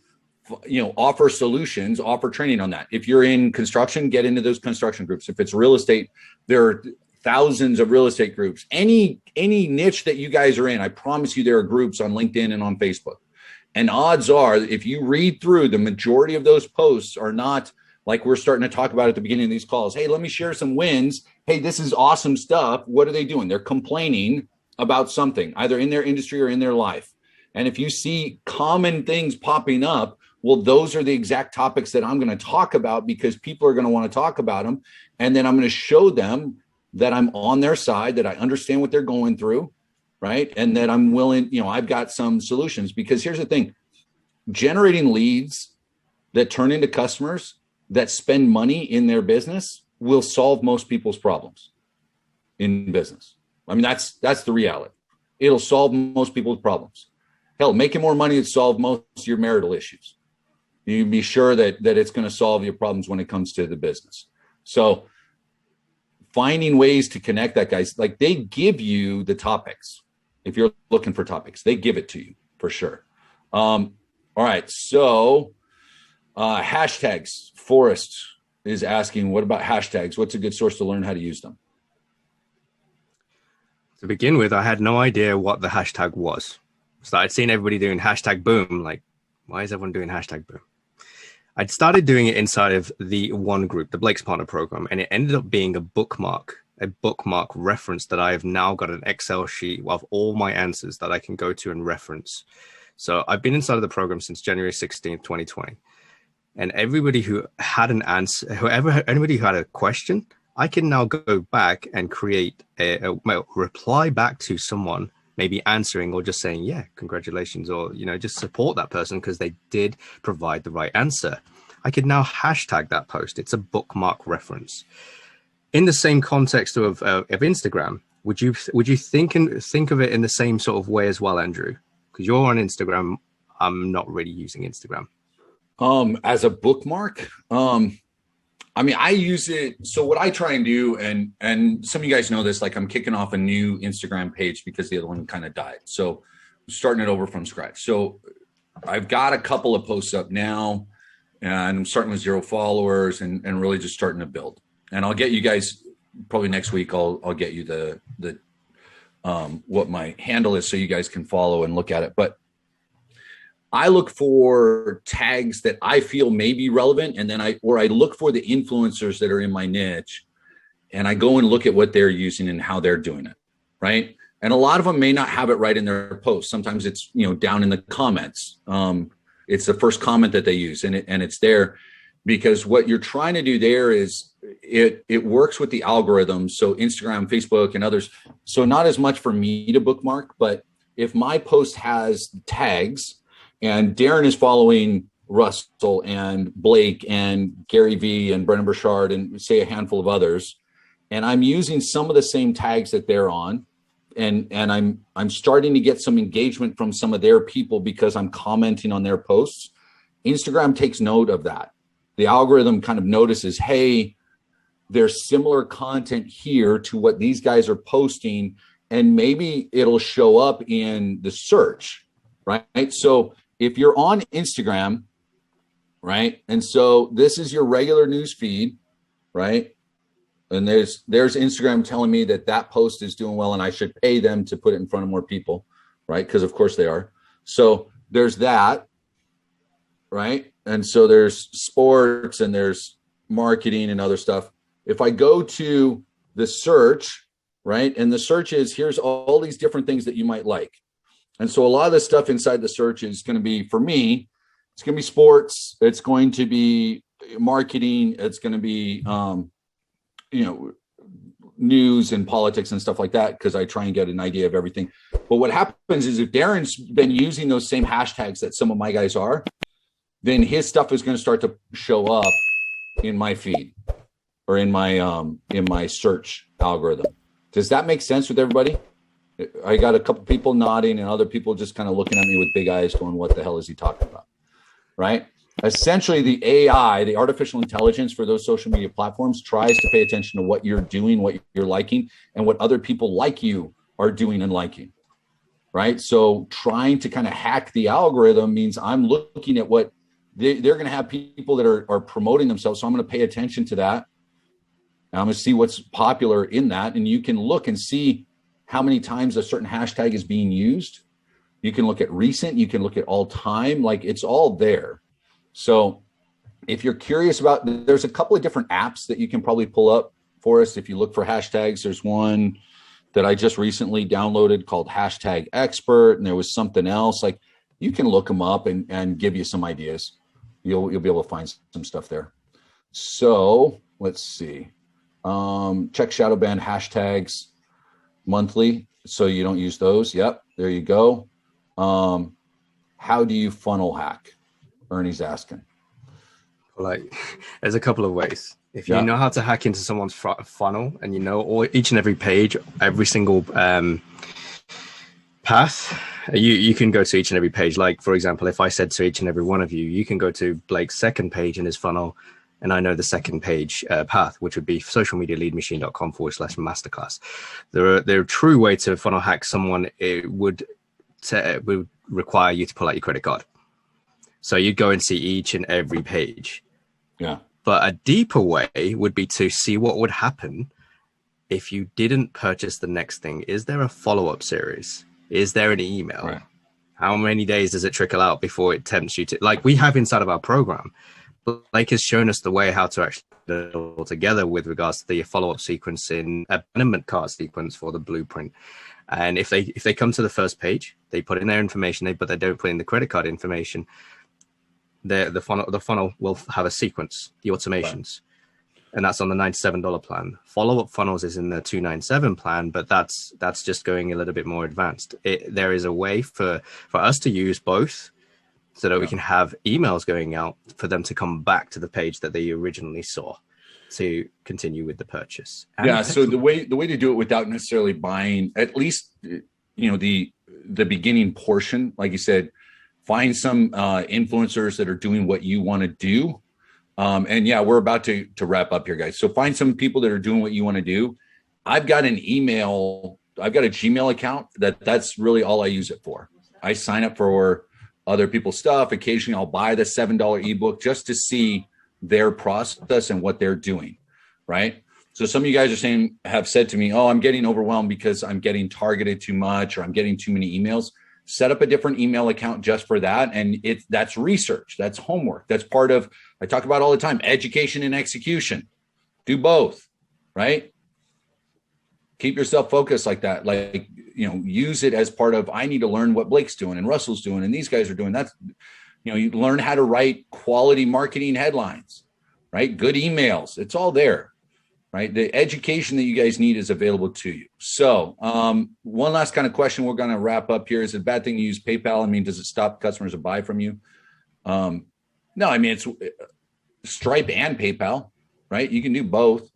you know, offer solutions, offer training on that. If you're in construction, get into those construction groups. If it's real estate, there are thousands of real estate groups. Any niche that you guys are in, I promise you there are groups on LinkedIn and on Facebook. And odds are, if you read through, the majority of those posts are not like we're starting to talk about at the beginning of these calls. Hey, let me share some wins. Hey, this is awesome stuff. What are they doing? They're complaining about something, either in their industry or in their life. And if you see common things popping up, well, those are the exact topics that I'm going to talk about, because people are going to want to talk about them. And then I'm going to show them that I'm on their side, that I understand what they're going through, right? And that I'm willing, you know, I've got some solutions. Because here's the thing, generating leads that turn into customers that spend money in their business will solve most people's problems in business. I mean, that's the reality. It'll solve most people's problems. Hell, making more money would solve most of your marital issues. You can be sure that it's going to solve your problems when it comes to the business. So finding ways to connect that, guys, like they give you the topics. If you're looking for topics, they give it to you for sure. All right. So hashtags. Forrest is asking, what about hashtags? What's a good source to learn how to use them? To begin with, I had no idea what the hashtag was. So I'd seen everybody doing hashtag boom. Like, why is everyone doing hashtag boom? I'd started doing it inside of the one group, the Blake's Partner Program, and it ended up being a bookmark reference that I have now got an Excel sheet of all my answers that I can go to and reference. So I've been inside of the program since January 16th, 2020. And everybody who had an answer, anybody who had a question, I can now go back and create a reply back to someone, maybe answering or just saying, yeah, congratulations, or, you know, just support that person because they did provide the right answer. I could now hashtag that post. It's a bookmark reference. In the same context of Instagram, would you think of it in the same sort of way as well, Andrew? Because you're on Instagram. I'm not really using Instagram. As a bookmark, I mean, I use it. So what I try and do, and some of you guys know this, like I'm kicking off a new Instagram page because the other one kind of died. So I'm starting it over from scratch. So I've got a couple of posts up now, and I'm starting with 0 followers and really just starting to build. And I'll get you guys probably next week. I'll get you the what my handle is so you guys can follow and look at it. But I look for tags that I feel may be relevant, and then I look for the influencers that are in my niche, and I go and look at what they're using and how they're doing it, right? And a lot of them may not have it right in their post. Sometimes it's, you know, down in the comments. It's the first comment that they use, and it's there. because what you're trying to do there is it works with the algorithms. So Instagram, Facebook, and others. So not as much for me to bookmark, but if my post has tags and Darren is following Russell and Blake and Gary V and Brendan Burchard and say a handful of others, and I'm using some of the same tags that they're on, and I'm starting to get some engagement from some of their people because I'm commenting on their posts. Instagram takes note of that. The algorithm kind of notices, hey, there's similar content here to what these guys are posting, and maybe it'll show up in the search, right? So if you're on Instagram, right, and so this is your regular news feed, right, and there's Instagram telling me that post is doing well and I should pay them to put it in front of more people, right, because of course they are. So there's that, right, and so there's sports and there's marketing and other stuff. If I go to the search, right, and the search is, here's all these different things that you might like. And so a lot of the stuff inside the search is going to be, for me, it's going to be sports, it's going to be marketing, it's going to be, news and politics and stuff like that, because I try and get an idea of everything. But what happens is if Darren's been using those same hashtags that some of my guys are, then his stuff is going to start to show up in my feed or in my search algorithm. Does that make sense with everybody? I got a couple people nodding and other people just kind of looking at me with big eyes going, what the hell is he talking about? Right? Essentially, the AI, the artificial intelligence for those social media platforms, tries to pay attention to what you're doing, what you're liking, and what other people like you are doing and liking. Right? So trying to kind of hack the algorithm means I'm looking at what they're going to have people that are promoting themselves. So I'm going to pay attention to that. And I'm going to see what's popular in that. And you can look and see how many times a certain hashtag is being used. You can look at recent, you can look at all time, like it's all there. So if you're curious about, there's a couple of different apps that you can probably pull up for us. If you look for hashtags, there's one that I just recently downloaded called Hashtag Expert. And there was something else, like you can look them up and give you some ideas. You'll be able to find some stuff there. So let's see. Check shadow ban hashtags monthly so you don't use those. Yep, there you go. How do you funnel hack? Ernie's asking. Like, there's a couple of ways. If you know how to hack into someone's funnel and you know each and every page, every single path, you can go to each and every page. Like, for example, if I said to each and every one of you, you can go to Blake's second page in his funnel, and I know the second page path, which would be socialmedialeadmachine.com/masterclass. The true way to funnel hack someone, it would require you to pull out your credit card. So you'd go and see each and every page. Yeah. But a deeper way would be to see what would happen if you didn't purchase the next thing. Is there a follow-up series? Is there an email? Right. How many days does it trickle out before it tempts you to, like we have inside of our program? Blake has shown us the way how to actually put it all together with regards to the follow-up sequence in abandonment cart sequence for the blueprint. And if they come to the first page, they put in their information, but they don't put in the credit card information, the funnel will have a sequence, the automations. Right. And that's on the $97 plan. Follow-up funnels is in the $297 plan, but that's just going a little bit more advanced. There is a way for us to use both so that we can have emails going out for them to come back to the page that they originally saw to continue with the purchase. And so the way to do it without necessarily buying, at least, the beginning portion, like you said, find some influencers that are doing what you want to do. We're about to wrap up here, guys. So find some people that are doing what you want to do. I've got a Gmail account that's really all I use it for. I sign up for other people's stuff. Occasionally I'll buy the $7 ebook just to see their process and what they're doing. Right. So some of you guys have said to me, oh, I'm getting overwhelmed because I'm getting targeted too much or I'm getting too many emails. Set up a different email account just for that. And that's research. That's homework. That's part of, I talk about all the time, education and execution. Do both, right? Keep yourself focused like that. Like, use it as part of, I need to learn what Blake's doing and Russell's doing and these guys are doing. That's, you learn how to write quality marketing headlines. right? Good emails. It's all there, right? The education that you guys need is available to you. So one last kind of question we're going to wrap up here. Is it a bad thing to use PayPal? I mean, does it stop customers to buy from you? No, I mean, it's Stripe and PayPal, right? You can do both.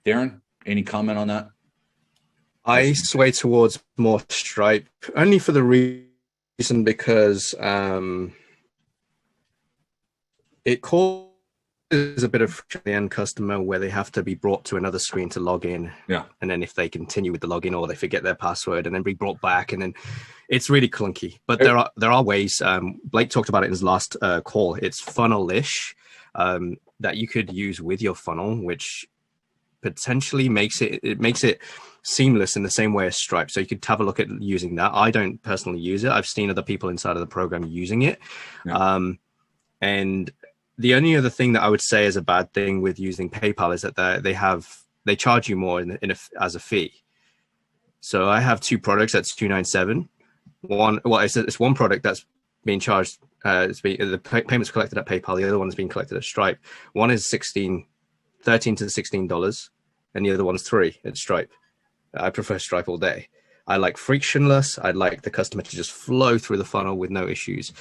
Darren, any comment on that? I sway towards more Stripe, only for the reason because it causes a bit of friction to the end customer where they have to be brought to another screen to log in. Yeah. And then if they continue with the login or they forget their password and then be brought back, and then it's really clunky. But there are ways. Blake talked about it in his last call. It's funnel-ish that you could use with your funnel, which potentially makes it seamless in the same way as Stripe. So you could have a look at using that. I don't personally use it. I've seen other people inside of the program using it. Yeah. And the only other thing that I would say is a bad thing with using PayPal is that they charge you more as a fee. So I have two products that's $297. It's one product that's being charged. The payments collected at PayPal. The other one is being collected at Stripe. One is $13 to $16, and the other one's $3 at Stripe. I prefer Stripe all day. I like frictionless. I'd like the customer to just flow through the funnel with no issues.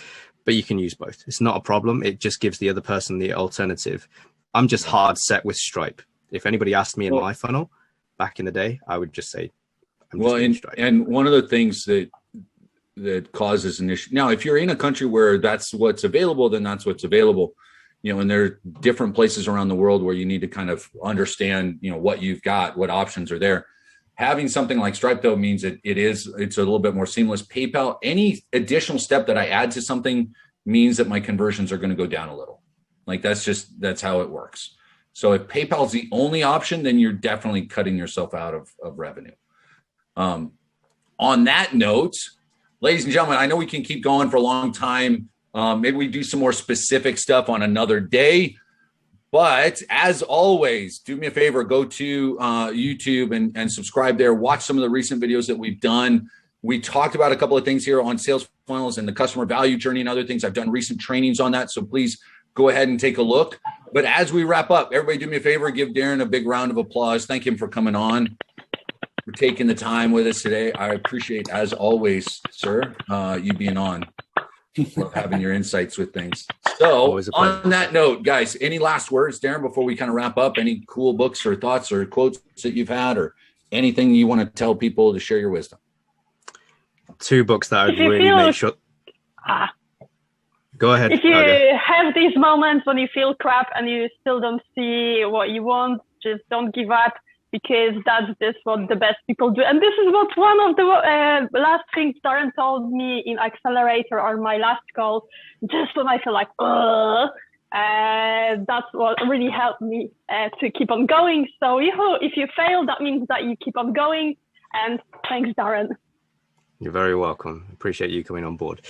But you can use both. It's not a problem. It just gives the other person the alternative. I'm just hard set with Stripe. If anybody asked me in my funnel back in the day, I would just say, Stripe. And one of the things that causes an issue. Now, if you're in a country where that's what's available, then that's what's available. And there are different places around the world where you need to kind of understand, what you've got, what options are there. Having something like Stripe, though, means it's a little bit more seamless. PayPal, any additional step that I add to something means that my conversions are going to go down a little. Like that's how it works. So if PayPal is the only option, then you're definitely cutting yourself out of revenue. On that note, ladies and gentlemen, I know we can keep going for a long time. Maybe we do some more specific stuff on another day. But as always, do me a favor, go to YouTube and subscribe there. Watch some of the recent videos that we've done. We talked about a couple of things here on sales funnels and the customer value journey and other things. I've done recent trainings on that. So please go ahead and take a look. But as we wrap up, everybody do me a favor, give Darren a big round of applause. Thank him for coming on, for taking the time with us today. I appreciate, as always, sir, you being on. Love having your insights with things. So on that note, guys, any last words, Darren, before we kind of wrap up? Any cool books or thoughts or quotes that you've had or anything you want to tell people to share your wisdom? Two books that I'd really make sure. Go ahead. If you have these moments when you feel crap and you still don't see what you want, just don't give up, because that's just what the best people do. And this is what one of the last things Darren told me in Accelerator or my last call, just when I feel like, that's what really helped me to keep on going. So if you fail, that means that you keep on going. And thanks, Darren. You're very welcome. Appreciate you coming on board.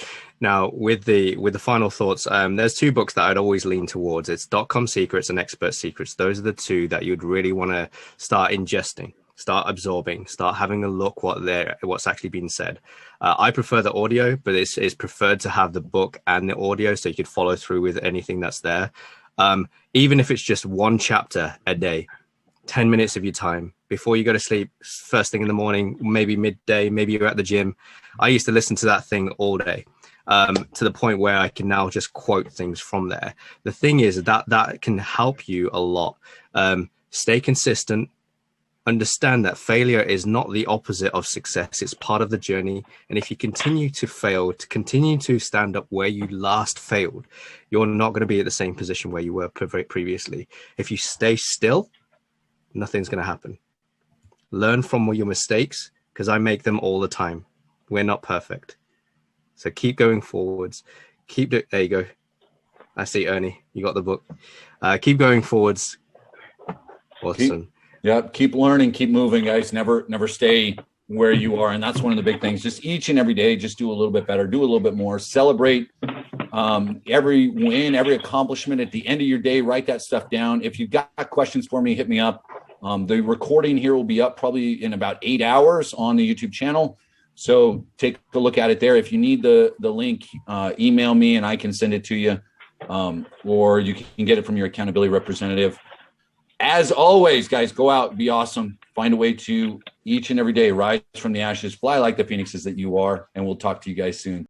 Now, with the final thoughts, there's two books that I'd always lean towards. It's .com Secrets and Expert Secrets. Those are the two that you'd really want to start ingesting, start absorbing, start having a look what's actually being said. I prefer the audio, but it's preferred to have the book and the audio so you could follow through with anything that's there. Even if it's just one chapter a day, 10 minutes of your time before you go to sleep, first thing in the morning, maybe midday, maybe you're at the gym. I used to listen to that thing all day, to the point where I can now just quote things from there. The thing is that can help you a lot. Stay consistent. Understand that failure is not the opposite of success. It's part of the journey. And if you continue to fail, to continue to stand up where you last failed, you're not going to be at the same position where you were previously. If you stay still, nothing's going to happen. Learn from your mistakes, because I make them all the time. We're not perfect. So keep going forwards. There you go. I see, Ernie. You got the book. Keep going forwards. Awesome. Keep learning, keep moving, guys. Never stay where you are. And that's one of the big things. Just each and every day, just do a little bit better, do a little bit more, celebrate every win, every accomplishment at the end of your day. Write that stuff down. If you've got questions for me, hit me up. The recording here will be up probably in about 8 hours on the YouTube channel. So take a look at it there. If you need the link, email me and I can send it to you. or you can get it from your accountability representative. As always, guys, go out, be awesome. Find a way to each and every day rise from the ashes, fly like the phoenixes that you are, and we'll talk to you guys soon.